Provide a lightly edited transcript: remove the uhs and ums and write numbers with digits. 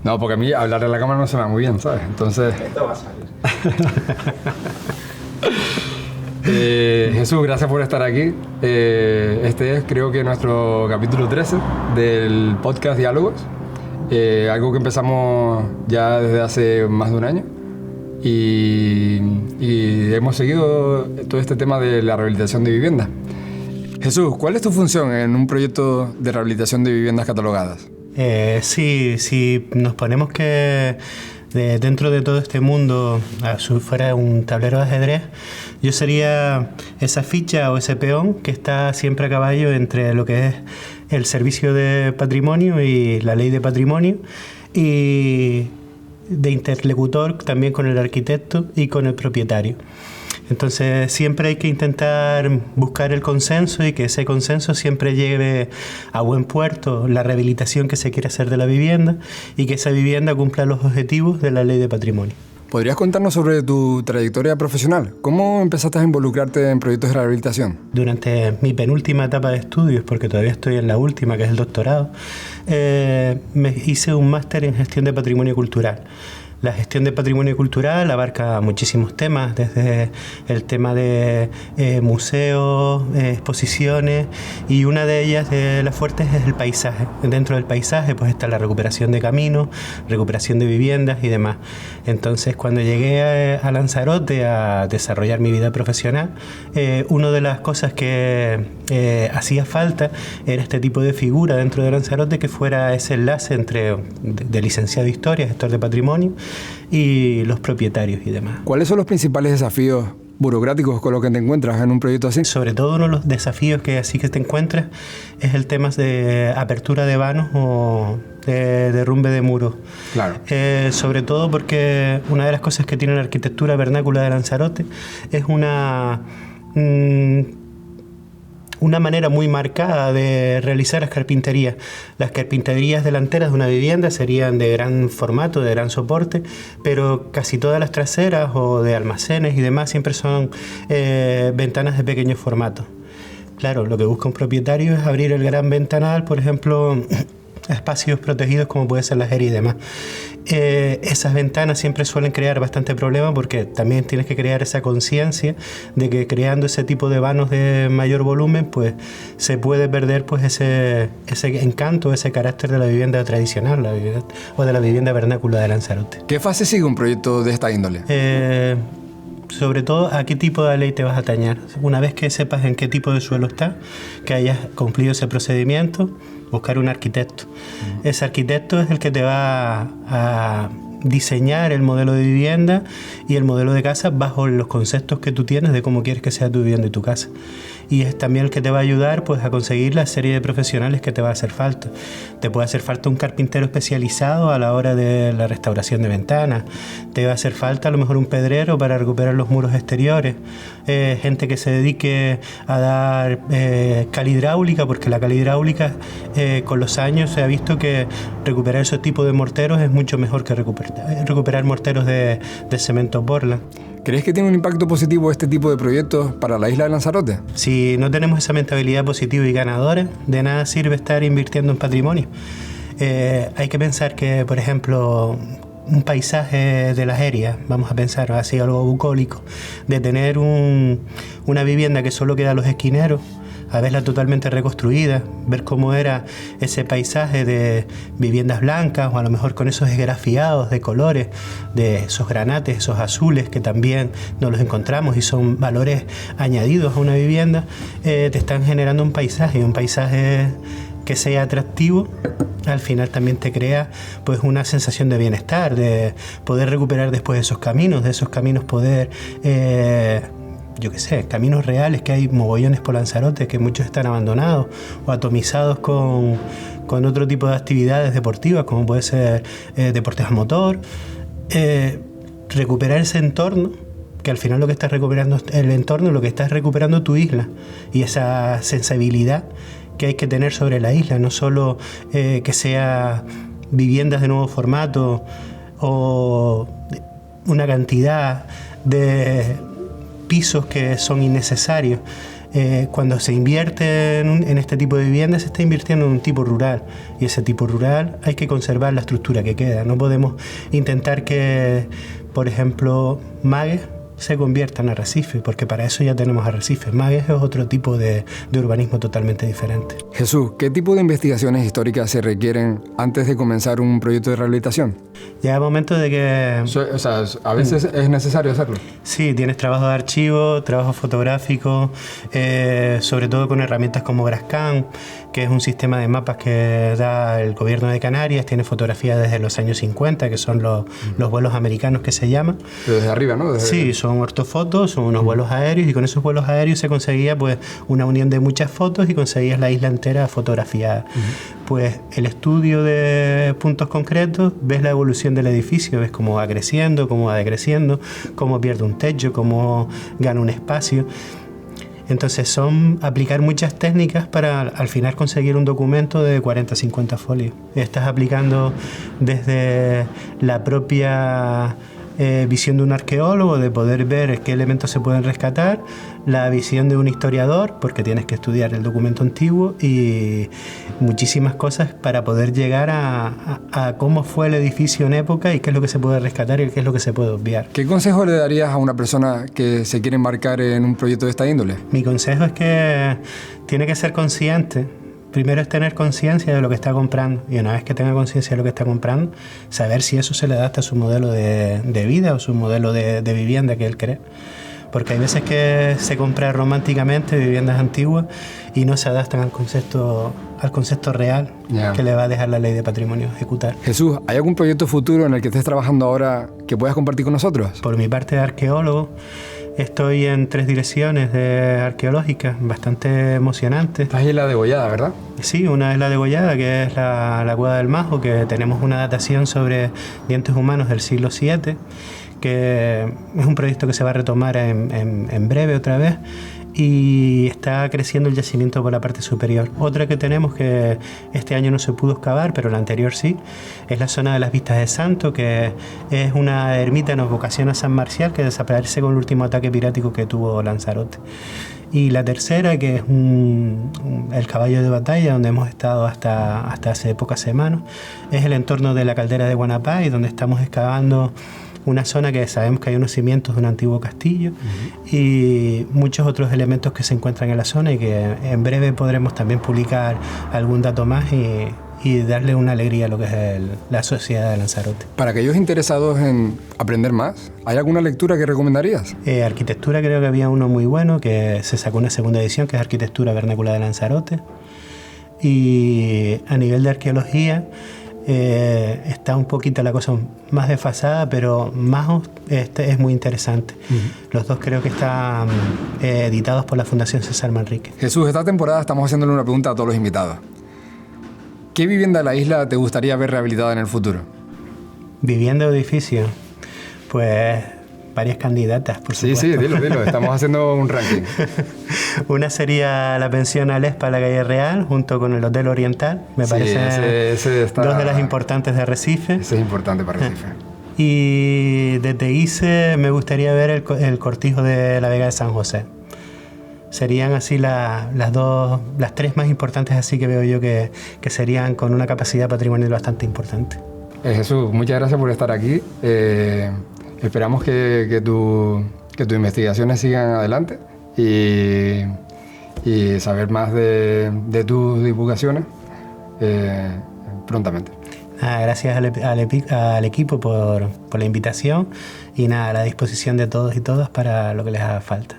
No, porque a mí hablar en la cámara no se me da muy bien, ¿sabes? Entonces... Esto va a salir. Jesús, gracias por estar aquí. Este es, creo que, nuestro capítulo 13 del podcast Diálogos. Algo que empezamos ya desde hace más de un año. Y hemos seguido todo este tema de la rehabilitación de viviendas. Jesús, ¿cuál es tu función en un proyecto de rehabilitación de viviendas catalogadas? Si nos ponemos que dentro de todo este mundo fuera un tablero de ajedrez, yo sería esa ficha o ese peón que está siempre a caballo entre lo que es el servicio de patrimonio y la ley de patrimonio, y de interlocutor también con el arquitecto y con el propietario. Entonces siempre hay que intentar buscar el consenso y que ese consenso siempre lleve a buen puerto la rehabilitación que se quiere hacer de la vivienda y que esa vivienda cumpla los objetivos de la ley de patrimonio. ¿Podrías contarnos sobre tu trayectoria profesional? ¿Cómo empezaste a involucrarte en proyectos de rehabilitación? Durante mi penúltima etapa de estudios, porque todavía estoy en la última, que es el doctorado, me hice un máster en gestión de patrimonio cultural. La gestión de patrimonio cultural abarca muchísimos temas, desde el tema de museos, exposiciones, y una de ellas, de las fuertes, es el paisaje. Dentro del paisaje pues está la recuperación de caminos, recuperación de viviendas y demás. Entonces, cuando llegué a Lanzarote a desarrollar mi vida profesional, una de las cosas que hacía falta era este tipo de figura dentro de Lanzarote, que fuera ese enlace entre de licenciado de Historia, gestor de patrimonio, y los propietarios y demás. ¿Cuáles son los principales desafíos burocráticos con los que te encuentras en un proyecto así? Sobre todo uno de los desafíos que te encuentras es el tema de apertura de vanos o de derrumbe de muros. Claro. Sobre todo porque una de las cosas que tiene la arquitectura vernácula de Lanzarote es una manera muy marcada de realizar las carpinterías. Las carpinterías delanteras de una vivienda serían de gran formato, de gran soporte, pero casi todas las traseras o de almacenes y demás siempre son ventanas de pequeño formato. Claro, lo que busca un propietario es abrir el gran ventanal, por ejemplo, espacios protegidos como puede ser la JERI y demás. Esas ventanas siempre suelen crear bastante problema, porque también tienes que crear esa conciencia de que creando ese tipo de vanos de mayor volumen pues se puede perder pues ese encanto, ese carácter de la vivienda tradicional, o de la vivienda vernácula de Lanzarote. ¿Qué fase sigue un proyecto de esta índole? Sobre todo, ¿a qué tipo de ley te vas a atañar? Una vez que sepas en qué tipo de suelo está, que hayas cumplido ese procedimiento, buscar un arquitecto. Ese arquitecto es el que te va a diseñar el modelo de vivienda y el modelo de casa bajo los conceptos que tú tienes de cómo quieres que sea tu vivienda y tu casa. Y es también el que te va a ayudar pues a conseguir la serie de profesionales que te va a hacer falta. Te puede hacer falta un carpintero especializado a la hora de la restauración de ventanas. Te va a hacer falta a lo mejor un pedrero para recuperar los muros exteriores. Gente que se dedique a dar cal hidráulica, porque la cal hidráulica con los años se ha visto que recuperar esos tipos de morteros es mucho mejor que recuperar morteros de cemento Portland. ¿Crees que tiene un impacto positivo este tipo de proyectos para la isla de Lanzarote? Si no tenemos esa mentalidad positiva y ganadora, de nada sirve estar invirtiendo en patrimonio. Hay que pensar que, por ejemplo, un paisaje de las Herias, vamos a pensar así, algo bucólico, de tener una vivienda que solo queda a los esquineros, a verla totalmente reconstruida, ver cómo era ese paisaje de viviendas blancas, o a lo mejor con esos esgrafiados de colores, de esos granates, esos azules que también nos los encontramos y son valores añadidos a una vivienda, te están generando un paisaje que sea atractivo. Al final también te crea pues una sensación de bienestar, de poder recuperar después de esos caminos poder caminos reales, que hay mogollones por Lanzarote, que muchos están abandonados o atomizados con otro tipo de actividades deportivas, como puede ser deportes a motor. Recuperar ese entorno, que al final lo que estás recuperando es el entorno, lo que estás recuperando tu isla, y esa sensibilidad que hay que tener sobre la isla, no solo que sea viviendas de nuevo formato o una cantidad de pisos que son innecesarios. cuando se invierte en este tipo de vivienda, se está invirtiendo en un tipo rural, y ese tipo rural hay que conservar la estructura que queda. No podemos intentar que, por ejemplo, Magues se convierta en arrecife, porque para eso ya tenemos arrecifes. Magues es otro tipo de urbanismo totalmente diferente. Jesús, ¿qué tipo de investigaciones históricas se requieren antes de comenzar un proyecto de rehabilitación? Llega el momento de que... O sea, a veces es necesario hacerlo. Sí, tienes trabajo de archivo, trabajo fotográfico, sobre todo con herramientas como Grascan, que es un sistema de mapas que da el gobierno de Canarias. Tiene fotografías desde los años 50, que son los vuelos americanos que se llaman. Pero desde arriba, ¿no? Sí, son ortofotos, son unos vuelos aéreos, y con esos vuelos aéreos se conseguía pues una unión de muchas fotos y conseguías la isla entera fotografiada. Pues el estudio de puntos concretos, ves la evolución del edificio, ves cómo va creciendo, cómo va decreciendo, cómo pierde un techo, cómo gana un espacio. Entonces son aplicar muchas técnicas para al final conseguir un documento de 40-50 folios. Estás aplicando desde la propia visión de un arqueólogo, de poder ver qué elementos se pueden rescatar, la visión de un historiador, porque tienes que estudiar el documento antiguo, y muchísimas cosas para poder llegar a cómo fue el edificio en época y qué es lo que se puede rescatar y qué es lo que se puede obviar. ¿Qué consejo le darías a una persona que se quiere embarcar en un proyecto de esta índole? Mi consejo es que tiene que ser consciente. Primero es tener conciencia de lo que está comprando, y una vez que tenga conciencia de lo que está comprando, saber si eso se le adapta a su modelo de vida o su modelo de vivienda que él cree. Porque hay veces que se compra románticamente viviendas antiguas y no se adaptan al concepto real que le va a dejar la ley de patrimonio ejecutar. Jesús, ¿hay algún proyecto futuro en el que estés trabajando ahora que puedas compartir con nosotros? Por mi parte de arqueólogo, estoy en 3 direcciones arqueológicas bastante emocionantes. Estás ahí en la degollada, ¿verdad? Sí, una es la degollada, que es la Cueva del Majo, que tenemos una datación sobre dientes humanos del siglo VII, que es un proyecto que se va a retomar en breve otra vez, y está creciendo el yacimiento por la parte superior. Otra que tenemos, que este año no se pudo excavar, pero la anterior sí, es la zona de las Vistas de Santo, que es una ermita en vocación a San Marcial, que desaparece con el último ataque pirático que tuvo Lanzarote. Y la tercera, que es el caballo de batalla, donde hemos estado hasta hace pocas semanas, es el entorno de la caldera de Guanapay, donde estamos excavando una zona que sabemos que hay unos cimientos de un antiguo castillo, y muchos otros elementos que se encuentran en la zona, y que en breve podremos también publicar algún dato más y darle una alegría a lo que es la sociedad de Lanzarote. Para aquellos interesados en aprender más, ¿hay alguna lectura que recomendarías? Arquitectura, creo que había uno muy bueno, que se sacó una segunda edición, que es Arquitectura Vernácula de Lanzarote. Y a nivel de arqueología, está un poquito la cosa más desfasada, pero Majos es muy interesante. Los dos creo que están editados por la Fundación César Manrique. Jesús, esta temporada estamos haciéndole una pregunta a todos los invitados. ¿Qué vivienda de la isla te gustaría ver rehabilitada en el futuro? ¿Vivienda o edificio? Pues varias candidatas, por supuesto. Sí, dilo, estamos haciendo un ranking. Una sería la pensión Alespa, la calle Real, junto con el Hotel Oriental. Me parece ese dos de las importantes de Arrecife. Ese es importante para Arrecife. Y de Teguise me gustaría ver el cortijo de la Vega de San José. Serían así las 3 más importantes, así que veo yo que serían con una capacidad patrimonial bastante importante. Jesús, muchas gracias por estar aquí. Esperamos que tus investigaciones sigan adelante y saber más de tus divulgaciones prontamente. Gracias al equipo por la invitación, y a la disposición de todos y todas para lo que les haga falta.